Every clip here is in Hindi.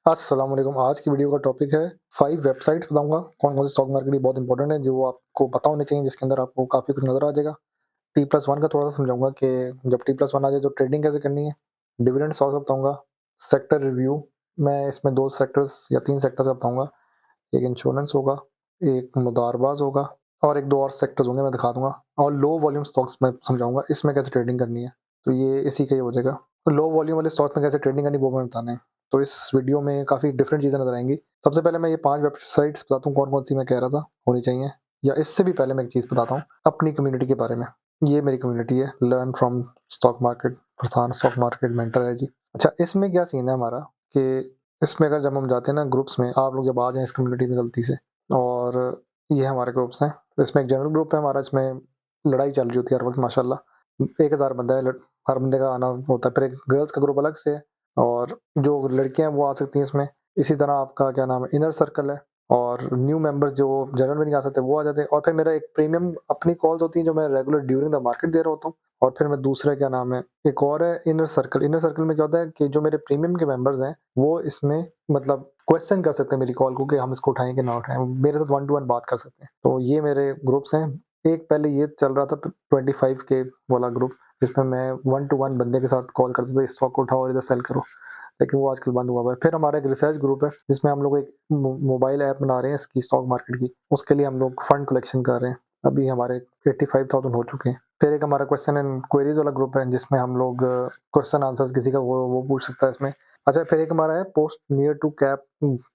अस्सलाम वालेकुम। आज की वीडियो का टॉपिक है 5 वेबसाइट्स बताऊँगा, कौन-कौन से स्टॉक मार्केट की बहुत इंपॉर्टेंट है, जो आपको पता होने चाहिए, जिसके अंदर आपको काफ़ी कुछ नज़र आ जाएगा। T+1 का थोड़ा-सा समझाऊँगा कि जब T+1 आ जाए तो ट्रेडिंग कैसे करनी है। डिविडेंड स्टॉक्स बताऊँगा, सेक्टर रिव्यू मैं इसमें 2 सेक्टर्स या 3 सेक्टर्स बताऊँगा। एक इंश्योरेंस होगा, एक मुदारबाज़ होगा और 1-2 और सेक्टर्स होंगे, मैं दिखा दूँगा। और लो वॉल्यूम स्टॉक्स मैं समझाऊँगा, इसमें कैसे ट्रेडिंग करनी है। तो ये इसी का ही हो जाएगा। तो लो वॉल्यूम वाले स्टॉक में कैसे ट्रेडिंग करनी है, वो मैं बताना है। तो इस वीडियो में काफ़ी डिफरेंट चीज़ें नज़र आएँगी। सबसे पहले मैं ये 5 वेबसाइट्स बताता हूँ कौन-कौन सी मैं कह रहा था होनी चाहिए। या इससे भी पहले मैं एक चीज़ बताता हूँ अपनी कम्युनिटी के बारे में। ये मेरी कम्युनिटी है, learn from stock market, farsan stock market mentor है जी। अच्छा, इसमें क्या सीन है हमारा कि इसमें अगर जब हम जाते हैं ना ग्रुप्स में, आप लोग जब आ जाएँ इस कम्युनिटी में गलती से, और ये हमारे ग्रुप्स हैं। तो इसमें एक जनरल ग्रुप है हमारा, इसमें लड़ाई चल रही होती है हर वक़्त माशाल्लाह। 1000 बंदा है, हर बंदे का आना होता है। फिर एक गर्ल्स का ग्रुप अलग से है और जो लड़कियाँ हैं वो आ सकती हैं इसमें। इसी तरह आपका क्या नाम है, इनर सर्कल है और न्यू मेंबर्स जो जनरल में नहीं आ सकते वो आ जाते हैं। और फिर मेरा एक प्रीमियम अपनी कॉल्स होती हैं जो मैं रेगुलर ड्यूरिंग द मार्केट दे रहा होता हूँ। और फिर मैं दूसरा क्या नाम है, एक और है इनर सर्कल। इनर सर्कल में क्या होता है कि जो मेरे प्रीमियम के मेंबर्स हैं वो इसमें मतलब क्वेश्चन कर सकते हैं मेरी कॉल को कि हम इसको उठाएँ कि ना उठाएँ। मेरे साथ वन टू वन बात कर सकते हैं। तो ये मेरे ग्रुप्स हैं। एक पहले ये चल रहा था 25 के वाला ग्रुप, जिसमें मैं वन टू वन बंदे के साथ कॉल करता था, इस स्टॉक को उठाओ और इधर सेल करो। लेकिन वो आजकल बंद हुआ हुआ है। फिर हमारा एक रिसर्च ग्रुप है, जिसमें हम लोग एक मोबाइल ऐप बना रहे हैं इसकी, स्टॉक मार्केट की। उसके लिए हम लोग फंड कलेक्शन कर रहे हैं। अभी हमारे 85,000 हो चुके हैं। फिर एक हमारा क्वेश्चन एंड क्वेरीज वाला ग्रुप है, जिसमें हम लोग क्वेश्चन आंसर्स किसी का वो पूछ सकता है इसमें। अच्छा, फिर एक हमारा है पोस्ट नियर टू कैप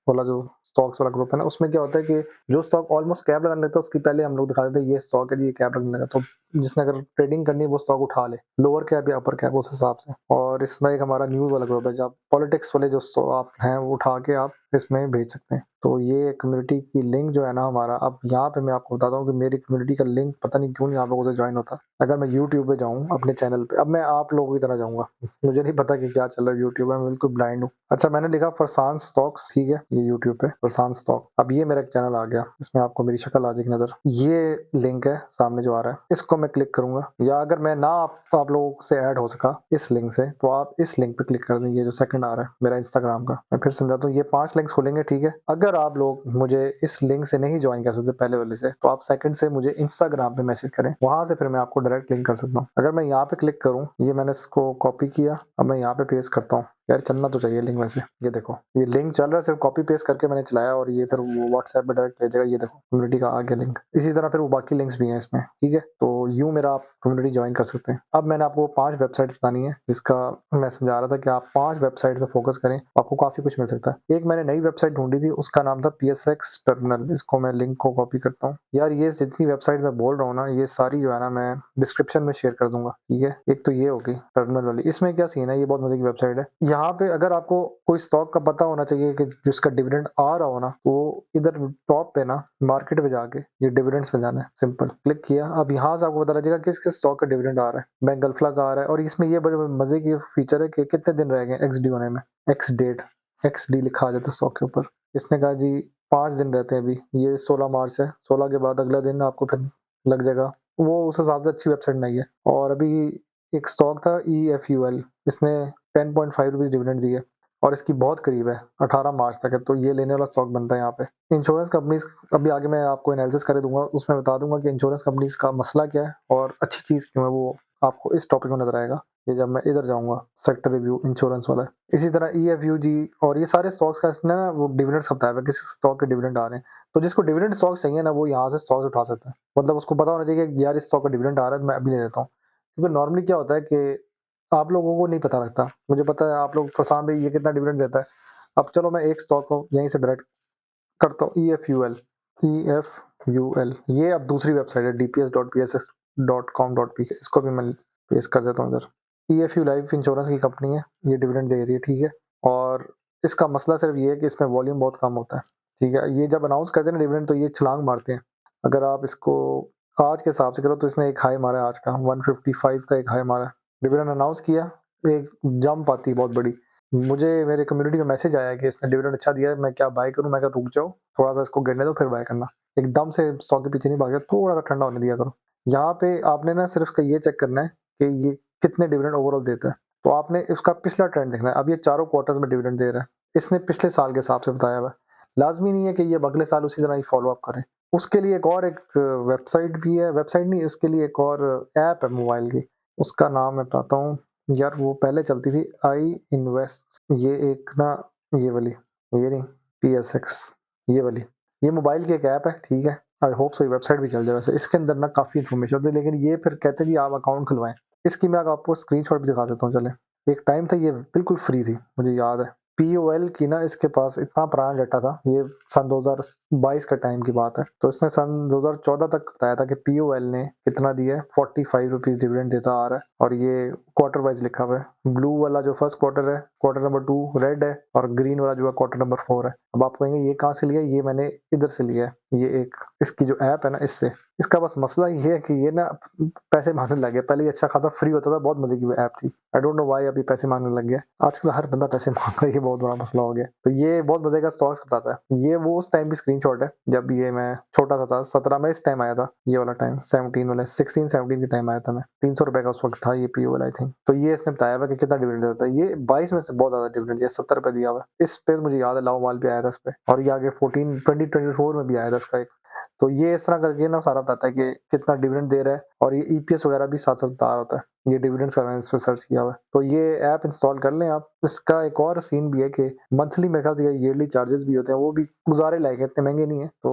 वाला जो स्टॉक्स वाला ग्रुप है ना, उसमें क्या होता है कि जो स्टॉक ऑलमोस्ट कैप लगाने लगता है उसकी पहले हम लोग दिखा देते हैं ये स्टॉक है जी, ये कैप लगने लगा। तो जिसने अगर ट्रेडिंग करनी है वो स्टॉक उठा ले, लोअर कैप या अपर कैप उस हिसाब से। और इसमें एक हमारा न्यूज़ वाला ग्रुप है, जहाँ पॉलिटिक्स वाले जो आप हैं वो उठा के आप इसमें भेज सकते हैं। तो ये कम्युनिटी की लिंक जो है ना हमारा, अब यहाँ पे मैं आपको बताता हूँ कि मेरी कम्युनिटी का लिंक पता नहीं क्यों नहीं आप लोगों से ज्वाइन होता। अगर मैं यूट्यूब पे जाऊँ अपने चैनल पे, अब मैं आप लोगों की तरह जाऊँगा, मुझे नहीं पता कि क्या चल रहा है यूट्यूब में, मैं बिल्कुल ब्लाइंड हूँ। अच्छा, मैंने लिखा फरसान स्टॉक्स, ठीक है, ये यूट्यूब पे फरसान स्टॉक। अब ये मेरा चैनल आ गया, इसमें आपको मेरी शक्ल आ जाएगी नजर। ये लिंक है सामने जो आ रहा है, इसको मैं क्लिक करूंगा। या अगर मैं ना आप लोगों से ऐड हो सका इस लिंक से, तो आप इस लिंक पे क्लिक कर देंगे, जो सेकंड आ रहा है मेरा इंस्टाग्राम का। मैं फिर समझाता हूँ, ये 5 लिंक्स खुलेंगे, ठीक है। अगर आप लोग मुझे इस लिंक से नहीं ज्वाइन कर सकते पहले वाले से, तो आप सेकंड से मुझे इंस्टाग्राम पे मैसेज करें, वहां से फिर मैं आपको डायरेक्ट लिंक कर सकता हूँ। अगर मैं यहाँ पे क्लिक करूँ, ये मैंने इसको कॉपी किया, अब मैं यहाँ पे पेस्ट करता हूँ। यार चलना तो चाहिए लिंक वैसे। ये देखो, ये लिंक चल रहा है, सिर्फ कॉपी पेस्ट करके मैंने चलाया और ये फिर वो व्हाट्सएप पे डायरेक्ट भेजेगा। ये देखो कम्युनिटी का आ गया लिंक। इसी तरह फिर वो बाकी लिंक्स भी हैं इसमें, ठीक है। तो यूं मेरा आप कम्युनिटी ज्वाइन कर सकते हैं। अब मैंने आपको 5 वेबसाइट बतानी है, जिसका मैं समझा रहा था कि आप 5 वेबसाइट पे फोकस करें, आपको काफी कुछ मिल सकता है। एक मैंने नई वेबसाइट ढूंढी थी, उसका नाम था PSX टर्मिनल। इसको मैं लिंक को कॉपी करता हूँ। यार ये जितनी वेबसाइट मैं बोल रहा हूँ ना, ये सारी जो है ना मैं डिस्क्रिप्शन में शेयर कर दूंगा, ठीक है। एक तो ये होगी टर्मिनल वाली। इसमें क्या सीन है, ये बहुत मजे की वेबसाइट है। यहाँ पे अगर आपको कोई स्टॉक का पता होना चाहिए कि जिसका डिविडेंड आ रहा हो ना, तो इधर टॉप पे ना मार्केट पे जाके ये डिविडेंड्स पे जाना है, सिंपल क्लिक किया। अब यहाँ से आपको पता लगेगा किस किस स्टॉक का डिविडेंड आ रहा है। बैंक गल्फला का आ रहा है, और इसमें ये बड़े मजे की फीचर है कि कितने दिन रह गए एक्स डी होने में। एक्स डेट, एक्स डी लिखा आ जाता है स्टॉक के ऊपर। इसने कहा जी 5 दिन रहते हैं, अभी ये 16 मार्च है, 16 के बाद अगला दिन आपको फिर लग जाएगा। वो उस हिसाब से अच्छी वेबसाइट नहीं है। और अभी एक स्टॉक था EFUL, इसने 10.5 रुपीज़ डिविडेंड दिए और इसकी बहुत करीब है, 18 मार्च तक है। तो ये लेने वाला स्टॉक बनता है यहाँ पे। इंश्योरेंस कंपनीज, अभी आगे मैं आपको एनालिसिस कर दूंगा, उसमें बता दूंगा कि इंश्योरेंस कंपनीज का मसला क्या है और अच्छी चीज़ क्यों है, वो आपको इस टॉपिक में नजर आएगा ये जब मैं इधर जाऊंगा, सेक्टर रिव्यू इंश्योरेंस वाला। इसी तरह EFUG और ये सारे स्टॉक्स का इसने ना वो डिविडेंड्स बताया हुआ है, किस स्टॉक के डिविडेंड आ रहे हैं। तो जिसको डिविडेंड स्टॉक चाहिए ना, वो यहाँ से स्टॉक उठा सकता है। मतलब उसको पता होना चाहिए कि यार इस स्टॉक का डिविडेंड आ रहा है, तो मैं अभी ले लेता हूँ। क्योंकि नॉर्मली क्या होता है कि आप लोगों को नहीं पता लगता, मुझे पता है आप लोग परेशान भाई ये कितना डिविडेंड देता है। अब चलो मैं एक स्टॉक को यहीं से डायरेक्ट करता हूँ, EFUL। ये अब दूसरी वेबसाइट है, dps.pss.com.pk। इसको भी मैं पेस्ट कर देता हूँ इधर। EFU लाइफ इंश्योरेंस की कंपनी है, ये डिविडेंड दे रही है, ठीक है। और इसका मसला सिर्फ ये है कि इसमें वॉल्यूम बहुत कम होता है, ठीक है। ये जब अनाउंस करते हैं ना डिविडेंड, तो ये छलांग मारते हैं। अगर आप इसको आज के हिसाब से करो तो इसने एक हाई मारा है आज का, 155 का एक हाई मारा। डिविडेंड अनाउंस किया, एक जंप आती है बहुत बड़ी। मुझे मेरे कम्युनिटी में मैसेज आया कि इसने डिविडेंड अच्छा दिया है, मैं क्या बाय करूं। मैं क्या, रुक जाओ थोड़ा सा इसको गिरने दो फिर बाय करना। एकदम से स्टॉक के पीछे नहीं भागना, थोड़ा सा ठंडा होने दिया करो। यहाँ पे आपने ना सिर्फ ये चेक करना है कि ये कितने डिविडेंड ओवरऑल देता है। तो आपने इसका पिछला ट्रेंड देखना है। अब ये चारों क्वार्टर्स में डिविडेंड दे रहा है। इसने पिछले साल के हिसाब से बताया हुआ है। लाज़मी नहीं है कि ये अब अगले साल उसी तरह ही फ़ॉलो अप करें। उसके लिए एक वेबसाइट भी है, वेबसाइट नहीं उसके लिए एक और ऐप है मोबाइल की, उसका नाम मैं बताता हूँ। यार वो पहले चलती थी आई इन्वेस्ट, ये एक ना ये वाली, ये नहीं PSX, ये वाली, ये मोबाइल की एक ऐप है, ठीक है। आई होप सो ये वेबसाइट भी चल जाए वैसे। इसके अंदर ना काफ़ी इन्फॉर्मेशन होती है, लेकिन ये फिर कहते हैं जी आप अकाउंट खुलवाएँ। इसकी मैं आपको स्क्रीनशॉट भी दिखा देता हूँ चलें। एक टाइम था ये बिल्कुल फ्री थी, मुझे याद है। POL की ना इसके पास इतना पुराना डाटा था, ये सन 2022 का टाइम की बात है। तो इसने सन 2014 तक बताया था कि POL ने कितना दिया है, 45 रुपीज़ डिविडेंड देता आ रहा है, और ये क्वार्टर वाइज लिखा हुआ है। ब्लू वाला जो फर्स्ट क्वार्टर है, क्वार्टर नंबर 2 रेड है, और ग्रीन वाला जो है क्वार्टर नंबर 4 है। अब आप कहेंगे ये कहाँ से लिया? ये मैंने इधर से लिया है, ये एक इसकी जो ऐप है ना इससे। इसका बस मसला ये है कि ये ना पैसे मांगने लग गया। पहले ये अच्छा खासा फ्री होता था, बहुत मजे की ऐप थी। आई डोंट नो व्हाई अभी पैसे मांगने लग गया। आजकल हर बंदा पैसे मांग रहा है, ये बहुत बड़ा मसला हो गया। तो ये बहुत मजे का स्टॉक्स बताता है। ये वो उस टाइम की स्क्रीनशॉट है जब ये मैं छोटा सा था, 17 में इस टाइम आया था ये वाला टाइम, 17 वाला 16 17 के टाइम आया था मैं। 300 रुपए का उस वक्त था ये POL आई थिंक। तो ये इसने बताया हुआ कि कितना डिविडेंड देता है। ये 22 में से बहुत ज्यादा डिविडेंड दिया, 70 रुपए दिया हुआ है इस पे। मुझे याद है लाओ माल भी आया था इस पे, और ये आगे 2024 में भी आया था इसका एक। तो ये इस तरह करके ना सारा बताता है कि कितना डिविडेंड दे रहा है, और ये EPS वगैरह भी साथ साथ बता रहा होता है। ये डिविडेंड्स का मैंने इस पे सर्च किया हुआ है। तो ये ऐप इंस्टॉल कर लें आप। इसका एक और सीन भी है कि मंथली मेरे ख्याल से ईयरली चार्जेस भी होते हैं, वो भी गुजारे लायक है, इतने महंगे नहीं है। तो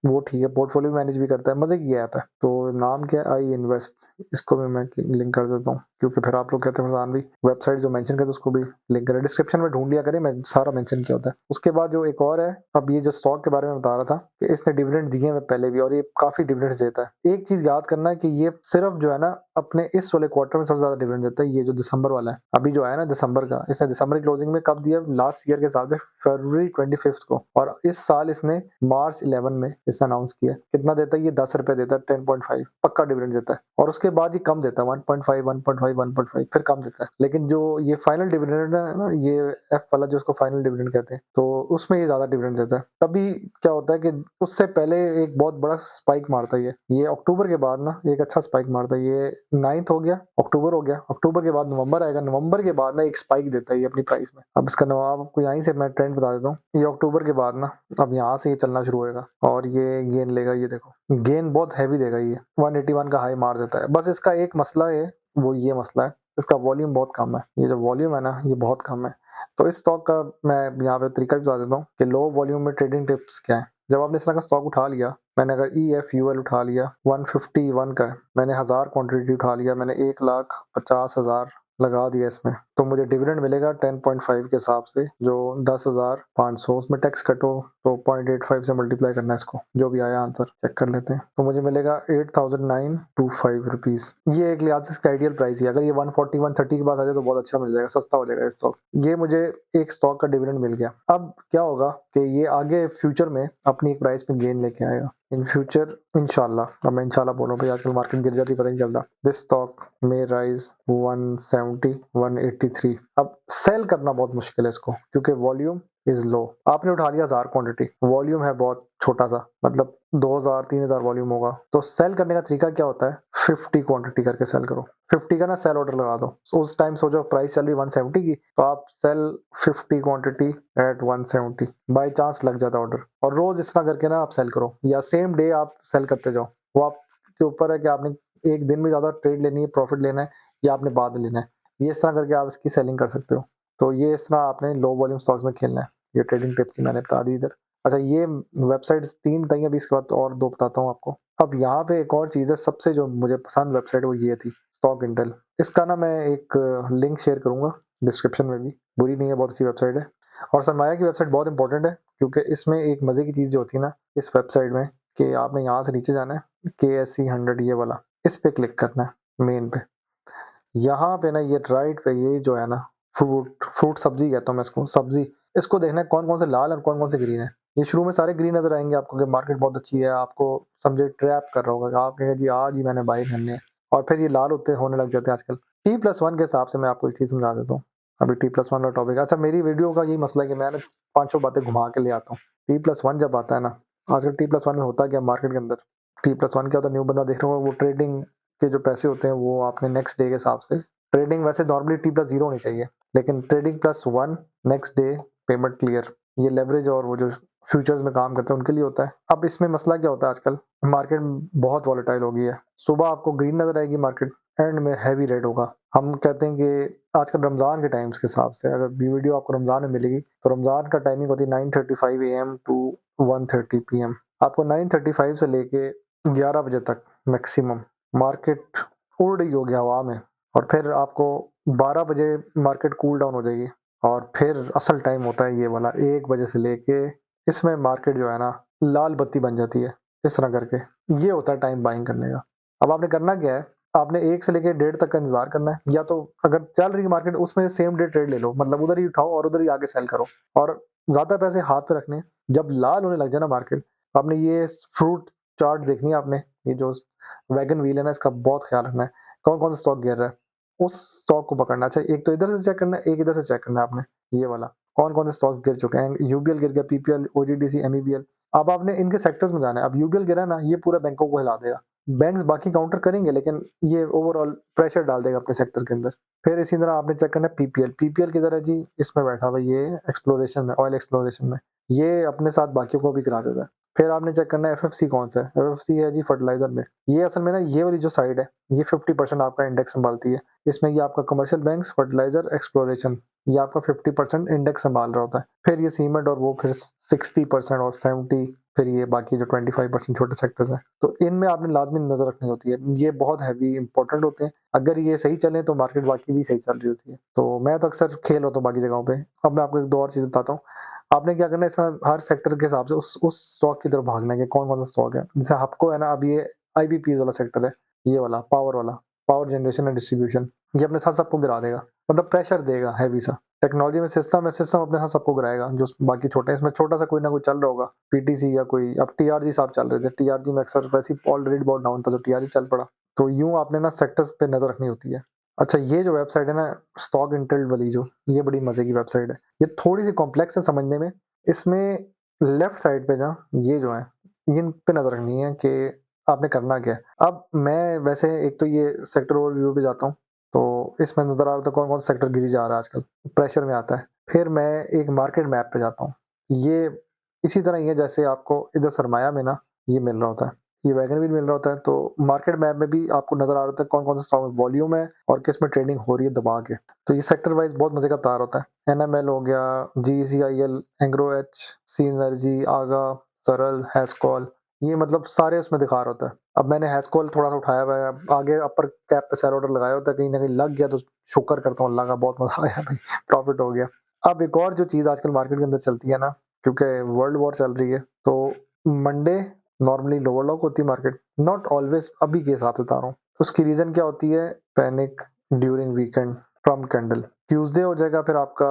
वो ठीक है, पोर्टफोलियो मैनेज भी करता है, मजे की ऐप है। तो नाम क्या है? I invest. इसको भी मैं लिंक कर देता हूँ, क्योंकि फिर आप लोग कहते हैं फरहान भी वेबसाइट जो मेंशन करते उसको भी लिंक करें, डिस्क्रिप्शन में ढूंढ लिया करें, मैं सारा मेंशन किया होता है। उसके बाद जो एक और है, अब ये जो स्टॉक के बारे में बता रहा था कि इसने डिविडेंड दिए हैं पहले भी, और ये काफी डिविडेंड देता है। एक चीज याद करना है कि ये सिर्फ जो है ना अपने इस वाले क्वार्टर में सबसे ज्यादा डिविडेंड देता है। ये जो दिसंबर वाला है, अभी जो आया ना दिसंबर का, इसने दिसंबर की क्लोजिंग में कब दिया? लास्ट ईयर के हिसाब से फरवरी 25 को, और इस साल इसने मार्च 11 में इसने अनाउंस किया। कितना देता है ये? 10 रुपए देता है, 10.5 पक्का डिविडेंड देता है। और उसके बाद ये कम देता है, 1.5 1.5 1.5 फिर कम देता है। लेकिन जो ये फाइनल डिविडेंड है ना, ये F वाला जो उसको फाइनल डिविडेंड कहते हैं, तो उसमें ये ज्यादा डिविडेंड देता है। तभी क्या होता है कि उससे पहले एक बहुत बड़ा स्पाइक मारता है ये अक्टूबर के बाद ना एक अच्छा स्पाइक मारता है। ये 9th हो गया, अक्टूबर हो गया, अक्टूबर के बाद नवंबर आएगा, नवंबर के बाद ना एक स्पाइक देता है ये अपनी प्राइस में। अब इसका नवाब आपको यहीं से मैं ट्रेंड बता देता हूँ। ये अक्टूबर के बाद ना अब यहाँ से ये चलना शुरू होएगा, और ये गेन लेगा। ये देखो गेन बहुत हैवी देगा, ये 181 का हाई मार देता है। बस इसका एक मसला है, वो ये मसला है इसका वॉल्यूम बहुत कम है। ये जो वॉल्यूम है ना ये बहुत कम है। तो इस स्टॉक का मैं यहाँ पे तरीका भी बता देता हूँ कि लो वॉल्यूम में ट्रेडिंग टिप्स क्या है। जब आपने इस तरह का स्टॉक उठा लिया, मैंने अगर EFUL उठा लिया 151 का है, मैंने 1000 क्वांटिटी उठा लिया, मैंने 1,50,000 लगा दिया इसमें, तो मुझे डिविडेंड मिलेगा 10.5 के हिसाब से, जो 10,500। उसमें टैक्स कटो तो 0.85 से मल्टीप्लाई करना है इसको, जो भी आया आंसर चेक कर लेते हैं। तो मुझे मिलेगा 8,925 रुपीज। ये एक लिहाज से इसका आइडियल प्राइस है। अगर ये 140 130 के पास आ जाए तो बहुत अच्छा मिल जाएगा, सस्ता हो जाएगा स्टॉक। ये मुझे एक स्टॉक का डिविडेंड मिल गया। अब क्या होगा कि ये आगे फ्यूचर में अपनी एक प्राइस में गेन लेके आएगा इन फ्यूचर इंशाल्लाह। अब मैं इंशाल्लाह बोल रहा हूँ भाई, आजकल मार्केट गिर जाती पता नहीं चलता। दिस स्टॉक में राइज 170 183। अब सेल करना बहुत मुश्किल है इसको, क्योंकि वॉल्यूम इज लो। आपने उठा लिया 1000 क्वांटिटी, वॉल्यूम है बहुत छोटा सा, मतलब 2000 3000 वॉल्यूम होगा। तो सेल करने का तरीका क्या होता है? 50 क्वांटिटी करके सेल करो। 50 का ना सेल ऑर्डर लगा दो। उस टाइम सोचो प्राइस चल रही 170 की, तो आप sell 50 quantity at 170, by chance लग जाता ऑर्डर। और रोज इस तरह करके ना आप सेल करो, या सेम डे आप सेल करते जाओ। वो आपके ऊपर है कि आपने एक दिन में ज्यादा ट्रेड लेनी है, प्रॉफिट लेना है, या आपने बाद में लेना है। ये इस तरह करके आप इसकी सेलिंग कर सकते हो। तो ये इस तरह आपने लो वॉल्यूम स्टॉक्स में खेलना है। ये ट्रेडिंग टिप्स की मैंने बता दी इधर। अच्छा, ये वेबसाइट 3 बताइए, अभी इसके बाद और 2 बताता हूँ आपको। अब यहाँ पे एक और चीज़ है, सबसे जो मुझे पसंद वेबसाइट वो ये थी, स्टॉक इंटेल। इसका ना मैं एक लिंक शेयर करूंगा डिस्क्रिप्शन में भी, बुरी नहीं है, बहुत अच्छी वेबसाइट है। और सरमाया की वेबसाइट बहुत इंपॉर्टेंट है, क्योंकि इसमें एक मजे की चीज़ जो होती है ना इस वेबसाइट में, कि आपने यहाँ से नीचे जाना है, KSE 100 ये वाला, इस पे क्लिक करना है मेन पे। यहाँ पे ना ये राइट पे ये जो है ना फ्रूट सब्जी कहता हूँ मैं इसको, सब्जी। इसको देखना है कौन कौन से लाल और कौन कौन से ग्रीन है। ये शुरू में सारे ग्रीन नजर आएंगे आपको कि मार्केट बहुत अच्छी है, आपको समझे ट्रैप कर रहा होगा, आप कहेंगे जी आज ही मैंने बाई करने हैं, और फिर ये लाल होने लग जाते हैं आजकल। T+1 के हिसाब से मैं आपको एक चीज समझा देता हूँ। अभी T+1 का टॉपिक, अच्छा मेरी वीडियो का यही मसला है कि मैं ना 500 बातें घुमा के ले आता हूँ। T+1 जब आता है ना, आजकल T+1 में होता क्या मार्केट के अंदर, T+1 क्या होता है, न्यू बंदा देख रहा होगा, वो ट्रेडिंग के जो पैसे होते हैं वो आपने नेक्स्ट डे के हिसाब से, ट्रेडिंग वैसे नॉर्मली T+0 होनी चाहिए, लेकिन trading +1 next day payment clear, ये लेवरेज और वो जो फ्यूचर्स में काम करते हैं उनके लिए होता है। अब इसमें मसला क्या होता है, आजकल मार्केट बहुत वॉलेटाइल हो गई है। सुबह आपको ग्रीन नज़र आएगी मार्केट, एंड में हैवी रेड होगा। हम कहते हैं कि आजकल रमज़ान के टाइम्स के हिसाब से अगर ये वीडियो आपको रमज़ान में मिलेगी तो रमज़ान का टाइमिंग होती है 9:35 AM टू 1:30 PM। आपको 9:35 से लेके 11 बजे तक मैक्सिमम मार्केट उड़ रही होगी हवा में, और फिर आपको 12 बजे मार्केट कूल डाउन हो जाएगी, और फिर असल टाइम होता है ये वाला 1 बजे से लेके, इसमें मार्केट जो है ना लाल बत्ती बन जाती है इस तरह करके। ये होता है टाइम बाइंग करने का। अब आपने करना क्या है, आपने 1 से लेके 1:30 तक का इंतज़ार करना है, या तो अगर चल रही है मार्केट उसमें सेम डे ट्रेड ले लो, मतलब उधर ही उठाओ और उधर ही आगे सेल करो, और ज़्यादा पैसे हाथ पे रखने हैं। जब लाल होने लग जाए ना मार्केट, आपने ये फ्रूट चार्ट देखनी है आपने, ये जो वैगन व्हील है ना इसका बहुत ख्याल रखना है, कौन-कौन सा स्टॉक गिर रहा है, उस स्टॉक को पकड़ना है। अच्छा, एक तो इधर से चेक करना है, एक इधर से चेक करना है आपने, ये वाला कौन-कौन से स्टॉक्स गिर चुके हैं। यूबीएल गिर गया, पीपीएल, ओजीडीसी, एमईबीएल। अब आपने इनके सेक्टर्स में जाना है। अब यूबीएल गिरा ना, ये पूरा बैंकों को हिला देगा। बैंक्स बाकी काउंटर करेंगे लेकिन ये ओवरऑल प्रेशर डाल देगा अपने सेक्टर के अंदर। फिर इसी तरह आपने चेक करना है पीपीएल। पीपीएल किधर है जी, इसमें बैठा हुआ ये एक्सप्लोरेशन में, ऑयल एक्सप्लोरेशन में, ये अपने साथ बाकियों को भी गिरा देता है। फिर आपने चेक करना है एफएफसी कौन सा है, एफएफसी है जी फर्टिलाइजर में। ये असल में ना ये वाली जो साइड है ये 50% आपका इंडेक्स संभालती है। इसमें ये आपका कमर्शियल बैंक्स, फर्टिलाइजर, एक्सप्लोरेशन, ये आपका 50% इंडेक्स संभाल रहा होता है। फिर ये सीमेंट और वो फिर 60% और 70, फिर ये बाकी जो 25% छोटे सेक्टर्स हैं, तो इनमें आपने लाजमी नजर रखनी होती है। ये बहुत हैवी इंपॉर्टेंट होते हैं। अगर ये सही चले तो मार्केट बाकी भी सही चल रही होती है। तो मैं तो अक्सर खेल होता हूँ बाकी जगहों पे। अब मैं आपको एक दो और चीज़ बताता हूँ। आपने क्या करना है, इसका हर सेक्टर के हिसाब से उस स्टॉक की तरफ भागना है कि कौन-कौन सा स्टॉक है। जैसे आपको है ना, अब ये आईबीपीएस वाला सेक्टर है, ये वाला पावर वाला, पावर जनरेशन एंड डिस्ट्रीब्यूशन, ये अपने साथ सबको गिरा देगा, मतलब प्रेशर देगा हैवी सा। टेक्नोलॉजी में सिस्टम है, सिस्टम अपने साथ सबको गिराएगा। जो बाकी छोटे हैं इसमें छोटा सा कोई ना कोई चल रहा होगा, पीटीसी या कोई, अब टीआरजी साहब चल रहे थे, टीआरजी में अक्सर वैसे ही ऑलरेडी बहुत डाउन था तो टीआरजी चल पड़ा। तो यूँ आपने ना सेक्टर्स पे नज़र रखनी होती है। अच्छा, ये जो वेबसाइट है ना स्टॉक इंटेल वाली जो, ये बड़ी मज़े की वेबसाइट है। ये थोड़ी सी कॉम्प्लेक्स है समझने में। इसमें लेफ्ट साइड पे ना ये जो है, इन पे नज़र रखनी है कि आपने करना क्या है। अब मैं वैसे एक तो ये सेक्टर ओवरव्यू पे जाता हूँ, तो इसमें नज़र आ रहा था कौन-कौन सा सेक्टर गिरी जा रहा है आजकल, प्रेशर में आता है। फिर मैं एक मार्केट मैप पे जाता हूँ। ये इसी तरह ही है जैसे आपको इधर सरमाया में ना ये मिल रहा होता है, ये वैगन व्हील मिल रहा होता है, तो मार्केट मैप में भी आपको नज़र आ रहा होता है कौन-कौन सा स्टॉक में वॉल्यूम है और किस में ट्रेडिंग हो रही है दबा के। तो ये सेक्टर वाइज़ बहुत मज़े का तार होता है। एनएमएल हो गया, जीसीआईएल, एंग्रो एच, सी एनर्जी, आगा, सरल, हैस्कॉल, ये मतलब सारे उसमें दिखा रहा होता है। अब मैंने हैस्कॉल थोड़ा-सा उठाया हुआ है, आगे अपर कैप पे सेल ऑर्डर लगाया होता है, कहीं न कहीं लग गया तो शुक्र करता हूँ अल्लाह का, बहुत मज़ा आया भाई, प्रॉफिट हो गया। अब एक और जो चीज़ आजकल मार्केट के अंदर चलती है ना, क्योंकि वर्ल्ड वॉर चल रही है, तो मंडे नॉर्मली लोअर लॉक होती है मार्केट, नॉट ऑलवेज, अभी के हिसाब से बता रहा हूँ। उसकी रीज़न क्या होती है, panic during weekend from candle. Tuesday हो जाएगा फिर आपका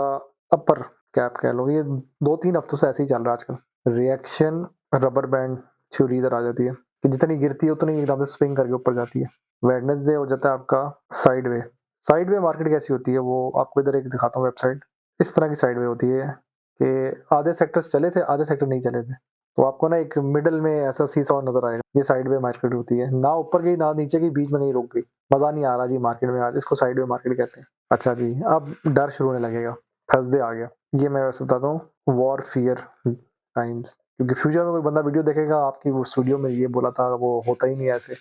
अपर कैप कह लो, ये 2-3 हफ्तों से ऐसे ही चल रहा है आजकल। रिएक्शन रबर बैंड थ्योरी इधर आ जाती है कि जितनी गिरती है उतनी एकदम से स्विंग करके ऊपर जाती है। वेडनेसडे हो जाता है आपका साइडवे। साइडवे मार्केट कैसी होती है वो आपको इधर एक दिखाता हूँ वेबसाइट। इस तरह की साइडवे होती है कि आधे सेक्टर्स चले थे, आधे सेक्टर नहीं चले थे। तो आपको ना एक मिडल में ऐसा सीसॉ नज़र आएगा, ये साइडवे मार्केट होती है। ना ऊपर गई ना नीचे गई, बीच में नहीं रुक गई। मज़ा नहीं आ रहा जी मार्केट में आज, इसको साइडवे मार्केट कहते हैं। अच्छा जी, अब डर शुरू होने लगेगा, थर्सडे आ गया। ये मैं वैसे बताता हूँ, वॉर फियर टाइम्स, क्योंकि फ्यूचर में कोई बंदा वीडियो देखेगा आपकी, वो स्टूडियो में ये बोला था, वो होता ही नहीं है ऐसे।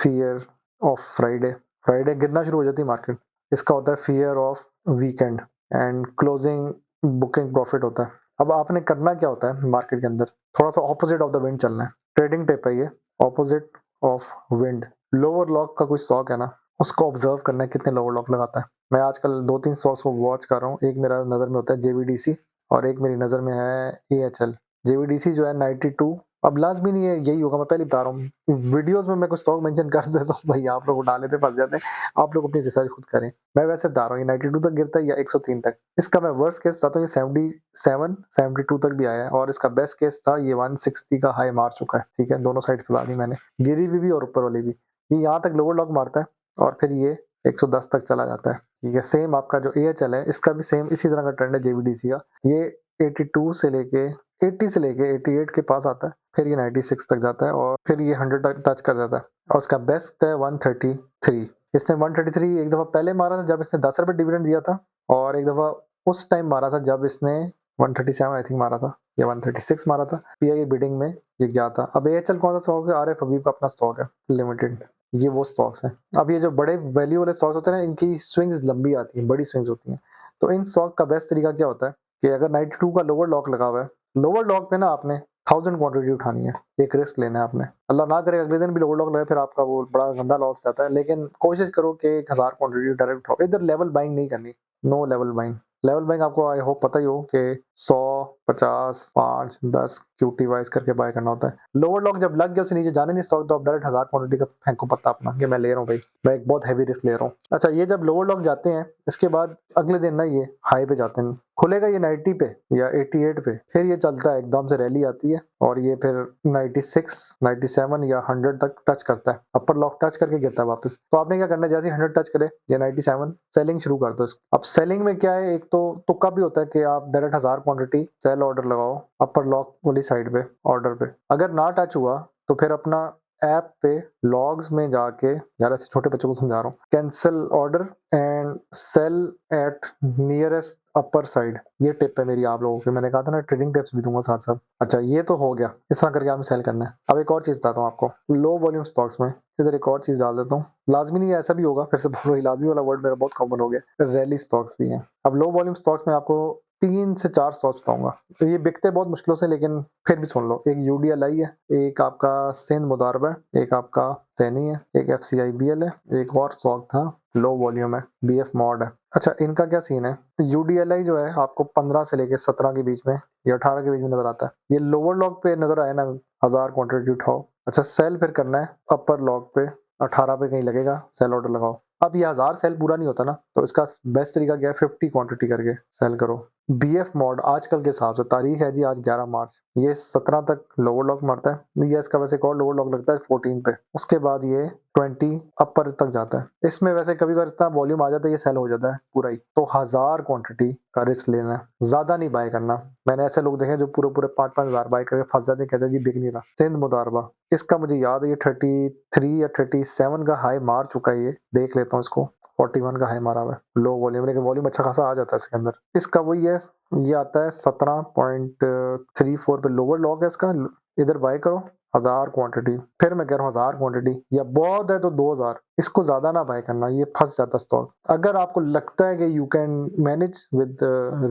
फियर ऑफ फ्राइडे, फ्राइडे गिरना शुरू हो जाती है मार्केट। इसका होता है fear of weekend, and closing booking profit होता है। अब आपने करना क्या होता है मार्केट के अंदर, थोड़ा सा ऑपोजिट ऑफ द विंड चलना है। ट्रेडिंग टिप है ये, opposite of wind. Lower lock का कोई स्टॉक है ना, उसको ऑब्जर्व करना है कितने लोअर लॉक लगाता है। मैं आजकल 2-3 स्टॉक्स को वॉच कर रहा हूँ। एक मेरा नज़र में होता है जेवीडीसी, और एक मेरी नज़र में है एएचएल। जेवीडीसी जो है 92, अब लाजमी नहीं है यही होगा, मैं पहले बता रहा हूँ। वीडियोस में मैं कुछ स्टॉक मेंशन कर देता हूँ भाई, आप लोग उठा लेते फंस जाते हैं। आप लोग अपनी रिसर्च खुद करें। मैं वैसे बता रहा हूँ ये 92 तक गिरता है या 103 तक। इसका मैं वर्स्ट केस बताता हूँ, ये 77 72 तक भी आया है, और इसका बेस्ट केस था ये 160 का हाई मार चुका है। ठीक है, दोनों साइड बता दी मैंने, गिरी भी और ऊपर वाली भी। ये यहाँ तक लोअर लॉक मारता है और फिर ये 110 तक चला जाता है। ठीक है, सेम आपका जो एएचएल है इसका भी सेम इसी तरह का ट्रेंड है जेवीडीसी का। ये 82 से लेके 80 से लेके 88 के पास आता है, फिर ये 96 तक जाता है, और फिर ये 100 तक टच कर जाता है, और उसका बेस्ट है 133। इसने 133 एक दफ़ा पहले मारा था जब इसने 10 रुपये डिविडेंड दिया था, और एक दफ़ा उस टाइम मारा था जब इसने 137 आई थिंक मारा था या 136 मारा था। पीआईए बिडिंग में ये गया था। अब एएचएल कौन सा स्टॉक है? आरएफ हबीब का अपना स्टॉक है लिमिटेड, ये वो स्टॉक्स हैं। अब ये जो बड़े वैल्यू वाले स्टॉक्स होते हैं ना, इनकी स्विंग्स लंबी आती हैं, बड़ी स्विंग्स होती हैं। तो इन स्टॉक का बेस्ट तरीका क्या होता है कि अगर 92 का लोअर लॉक लगा हुआ है, लोअर लॉक पे ना आपने 1000 क्वांटिटी उठानी है, एक रिस्क लेना है आपने। अल्लाह ना करे अगले दिन भी लोअर लॉक लगे, फिर आपका वो बड़ा गंदा लॉस जाता है। लेकिन कोशिश करो कि 1000 क्वांटिटी डायरेक्ट उठाओ। इधर लेवल बाइंग नहीं करनी, no level buying. Level buying आपको आई होप पता ही हो कि 100, 50, 5, 10 क्यूटी वाइज करके बाय करना होता है। लोअर लॉक जब लग गया उससे नीचे जाने नहीं स्टॉक, तो आप डायरेक्ट 1000 क्वांटिटी का फेंको पत्ता अपना कि मैं ले रहा हूँ भाई, मैं एक बहुत हैवी रिस्क ले रहा हूँ। अच्छा, ये जब लोअर लॉक जाते हैं, इसके बाद अगले दिन ना ये हाई पे जाते हैं, खुलेगा ये 90 पे या 88 पे, फिर ये चलता है, एकदम से रैली आती है और ये फिर 96, 97 या 100 तक टच करता है, अपर लॉक टच करके गिरता है वापस। तो आपने क्या करना है, जैसे 100 टच करे या 97, सेलिंग शुरू कर दो इसको। अब सेलिंग में क्या है, एक तो तुक्का भी होता है कि आप डायरेक्ट 1000 क्वांटिटी सेल ऑर्डर लगाओ अपर लॉक वाली साइड पे, ऑर्डर पे। अगर ना टच हुआ तो फिर अपना ऐप पे लॉग्स में जाके, यार ऐसे छोटे बच्चों को समझा रहा हूँ, cancel order and sell at nearest upper side. ये टिप है मेरी आप लोगों की, मैंने कहा था ना ट्रेडिंग टिप्स भी दूंगा साथ साथ। अच्छा, ये तो हो गया, इस तरह करके हमें सेल करना है। अब एक और चीज बताता हूँ आपको, लो वॉल्यूम स्टॉक्स में इधर एक और चीज डाल देता हूँ। लाजमी नहीं है, ऐसा भी होगा, फिर से बोल रही, लाजमी वाला वर्ड मेरा बहुत कॉमन हो गया। रैली स्टॉक्स भी हैं। अब लो वॉल्यूम स्टॉक्स में आपको 3 से 4 स्टॉक्स बताऊंगा, तो ये बिकते बहुत मुश्किलों से, लेकिन फिर भी सुन लो। एक यूडीएलआई है, एक आपका सिंध मुदारबा है, एक आपका सैनी है, एक एफसीआईबीएल है, एक और स्टॉक था लो वॉल्यूम है, बीएफ मॉड है। अच्छा, इनका क्या सीन है, यूडीएलआई जो है आपको 15 से लेके 17 के बीच में या 18 के बीच में नजर आता है। ये लोअर लॉक पे नजर आया ना, 1000 क्वांटिटी उठाओ। अच्छा, सेल फिर करना है अपर लॉक पे 18 पे कहीं लगेगा, सेल ऑर्डर लगाओ। अब ये 1000 सेल पूरा नहीं होता ना, तो इसका बेस्ट तरीका क्या है, 50 क्वांटिटी करके सेल करो। बीएफ मॉड आजकल के हिसाब से, तारीख है जी आज 11 मार्च, ये 17 तक लोअर लॉक मारता है। ये इसका वैसे एक और लोअर लॉक लगता है 14 पे, उसके बाद ये 20 अपर तक जाता है। इसमें वैसे कभी कभी इतना वॉल्यूम आ जाता है, ये सेल हो जाता है पूरा ही। तो 1000 क्वांटिटी का रिस्क लेना है, ज्यादा नहीं बाय करना। मैंने ऐसे लोग देखे जो पूरे पूरे 5-5 हजार बाय करके फंस जाते हैं, कहते हैं जी बिक नहीं रहा। सिंध मुदारबा, इसका मुझे याद है ये 33 या 37 का हाई मार चुका है, ये देख लेता हूँ इसको। 41 का हाई मारा हुआ है लो वॉल्यूम, लेकिन वॉल्यूम अच्छा खासा आ जाता है इसके अंदर। इसका वही है, ये आता है 17.34 पे लोअर लॉक है इसका। इधर बाय करो 1000 क्वांटिटी, फिर मैं कह रहा हूँ 1000 क्वांटिटी या बहुत है तो 2000, इसको ज्यादा ना बाय करना, ये फंस जाता स्टॉक। अगर आपको लगता है कि you can manage with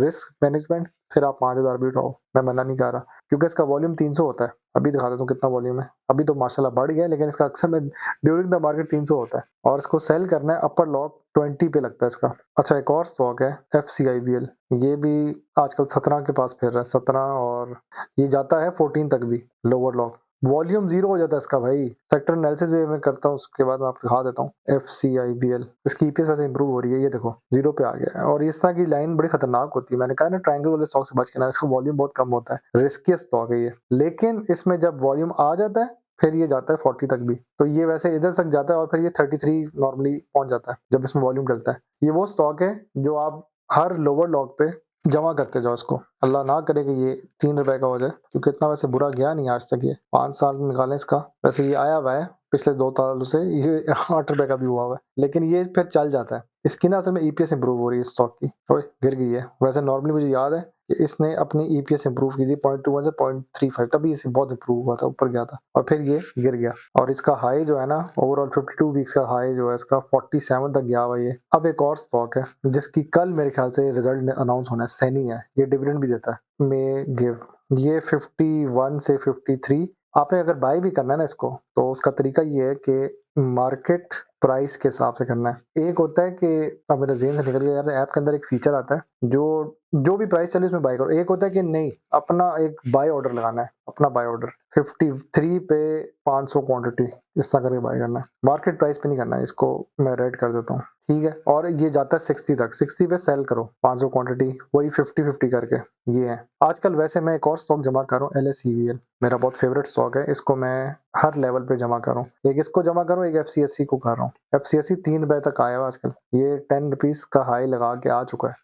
risk management, फिर आप 5000 भी उठाओ, मैं मना नहीं कर रहा, क्योंकि इसका वॉल्यूम 300 होता है। अभी दिखा देता हूँ कितना वॉल्यूम है, अभी तो माशाल्लाह बढ़ गया है, लेकिन इसका अक्सर में ड्यूरिंग द मार्केट 300 होता है। और इसको सेल करना है अपर लॉक 20 पे लगता है इसका। अच्छा, एक और स्टॉक है एफसीआईबीएल, ये भी आजकल 17 के पास फिर रहा है, 17, और ये जाता है 14 तक भी लोअर लॉक। वॉल्यूम जीरो हो जाता है इसका भाई। सेक्टर एनालिसिस भी मैं करता हूँ, उसके बाद मैं आपको दिखा देता हूँ। एफसीआईबीएल, इसकी ईपीएस वैसे इंप्रूव हो रही है, ये देखो जीरो पे आ गया है। और इस तरह की लाइन बड़ी खतरनाक होती है, मैंने कहा ना ट्रायंगल वाले स्टॉक से बच के ना, इसका वॉल्यूम बहुत कम होता है, रिस्की स्टॉक है ये। लेकिन इसमें जब वॉल्यूम आ जाता है फिर ये जाता है 40 तक भी, तो ये वैसे इधर तक जाता है और फिर ये 33 नॉर्मली पहुंच जाता है जब इसमें वॉल्यूम चलता है। ये वो स्टॉक है जो आप हर लोअर लॉक पे जमा करते जाओ इसको। अल्लाह ना करे कि ये 3 रुपए का हो जाए, क्योंकि इतना वैसे बुरा गया नहीं आज तक, ये 5 साल निकालें इसका, वैसे ये आया हुआ है पिछले 2 सालों से, ये 8 रुपए का भी हुआ है, लेकिन ये फिर चल जाता है। इसकी ना असल में ईपीएस इंप्रूव हो रही है स्टॉक की। ओए गिर गई है, वैसे नॉर्मली मुझे याद है कि इसने अपनी ईपीएस इंप्रूव की थी 0.21 से 0.35, तभी इसे बहुत इंप्रूव हुआ था, ऊपर गया था, और फिर ये गिर गया। और इसका हाई जो है ना, ओवरऑल 52 वीक्स का हाई जो है इसका 47 तक गया हुआ ये। अब एक और स्टॉक है जिसकी कल मेरे ख्याल से रिजल्ट अनाउंस होना है, सैनी है, ये डिविडेंड भी देता है, मे गिव। ये 51 से 53, आपने अगर बाय भी करना है ना इसको, तो उसका तरीका ये है कि मार्केट प्राइस के हिसाब से करना है। एक होता है कि, अब मेरे जेहन से निकल गया यार, ऐप के अंदर एक फीचर आता है जो भी प्राइस चले उसमें बाय करो। एक होता है कि नहीं, अपना एक बाय ऑर्डर लगाना है, अपना बाय ऑर्डर 53 पे 500 क्वांटिटी इस तरह करके बाय करना है, मार्केट प्राइस पे नहीं करना है। इसको मैं रेड कर देता हूँ, ठीक है। और ये जाता है 60 तक, 60 पे सेल करो 500 क्वांटिटी, वही 50-50 करके। ये है आजकल। वैसे मैं एक और स्टॉक जमा कर रहा हूँ, LSEVL, मेरा बहुत फेवरेट स्टॉक है, इसको मैं हर लेवल पे जमा कर रहा हूँ। एक इसको जमा कर रहा हूँ, एक FCSE को कर रहा हूँ। FCSE 3 रुपए तक आया हुआ आजकल, ये 10 रुपीज का हाई लगा के आ चुका है।